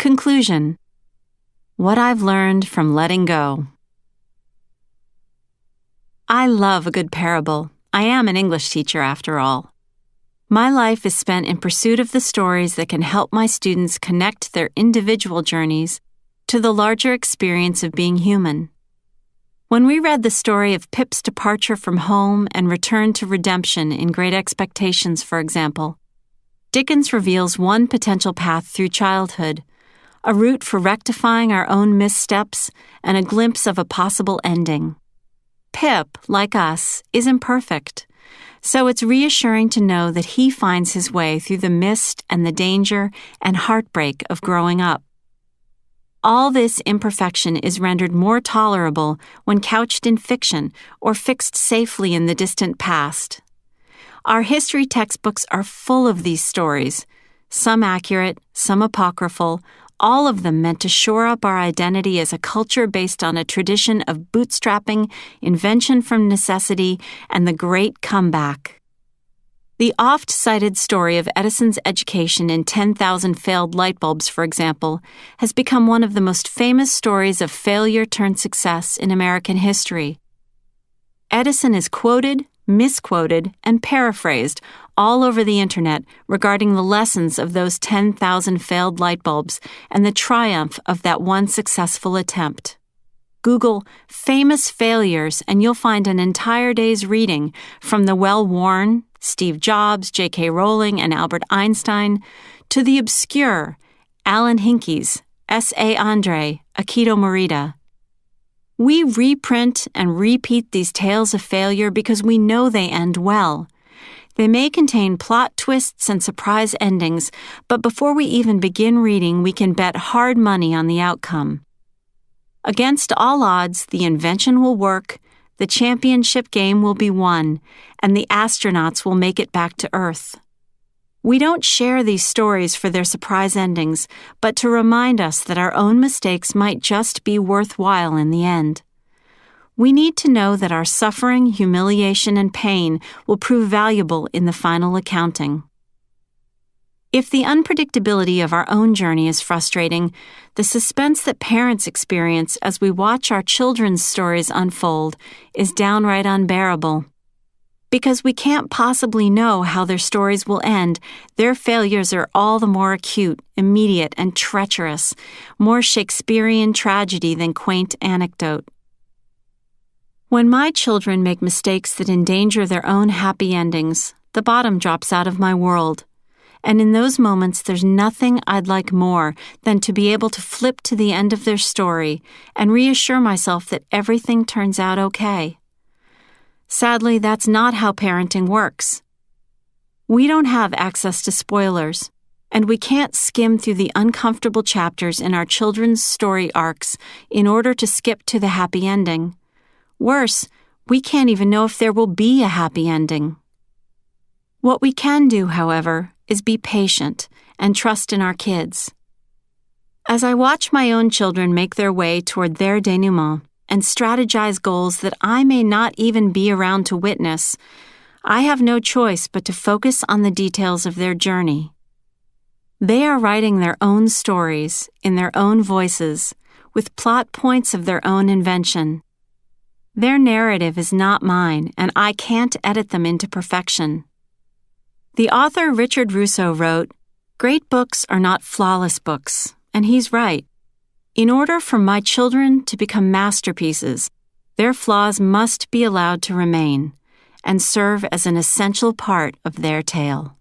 Conclusion. What I've learned from letting go. I love a good parable. I am an English teacher after all. My life is spent in pursuit of the stories that can help my students connect their individual journeys to the larger experience of being human. When we read the story of Pip's departure from home and return to redemption in Great Expectations, for example, Dickens reveals one potential path through childhood, a route for rectifying our own missteps, and a glimpse of a possible ending. Pip, like us, is imperfect, so it's reassuring to know that he finds his way through the mist and the danger and heartbreak of growing up. All this imperfection is rendered more tolerable when couched in fiction or fixed safely in the distant past. Our history textbooks are full of these stories, some accurate, some apocryphal, all of them meant to shore up our identity as a culture based on a tradition of bootstrapping, invention from necessity, and the great comeback. The oft-cited story of Edison's education in 10,000 failed light bulbs, for example, has become one of the most famous stories of failure turned success in American history. Edison is quoted, misquoted, and paraphrased all over the internet regarding the lessons of those 10,000 failed light bulbs and the triumph of that one successful attempt. Google famous failures and you'll find an entire day's reading from the well-worn Steve Jobs, J.K. Rowling, and Albert Einstein to the obscure Alan Hincke's S.A. Andre, Akito Morita. We reprint and repeat these tales of failure because we know they end well. They may contain plot twists and surprise endings, but before we even begin reading, we can bet hard money on the outcome. Against all odds, the invention will work, the championship game will be won, and the astronauts will make it back to Earth. We don't share these stories for their surprise endings, but to remind us that our own mistakes might just be worthwhile in the end. We need to know that our suffering, humiliation, and pain will prove valuable in the final accounting. If the unpredictability of our own journey is frustrating, the suspense that parents experience as we watch our children's stories unfold is downright unbearable. Because we can't possibly know how their stories will end, their failures are all the more acute, immediate, and treacherous, more Shakespearean tragedy than quaint anecdote. When my children make mistakes that endanger their own happy endings, the bottom drops out of my world. And in those moments, there's nothing I'd like more than to be able to flip to the end of their story and reassure myself that everything turns out okay. Sadly, that's not how parenting works. We don't have access to spoilers, and we can't skim through the uncomfortable chapters in our children's story arcs in order to skip to the happy ending. Worse, we can't even know if there will be a happy ending. What we can do, however, is be patient and trust in our kids. As I watch my own children make their way toward their denouement and strategize goals that I may not even be around to witness, I have no choice but to focus on the details of their journey. They are writing their own stories in their own voices, with plot points of their own invention. Their narrative is not mine, and I can't edit them into perfection. The author Richard Russo wrote, "Great books are not flawless books," and he's right. In order for my children to become masterpieces, their flaws must be allowed to remain and serve as an essential part of their tale.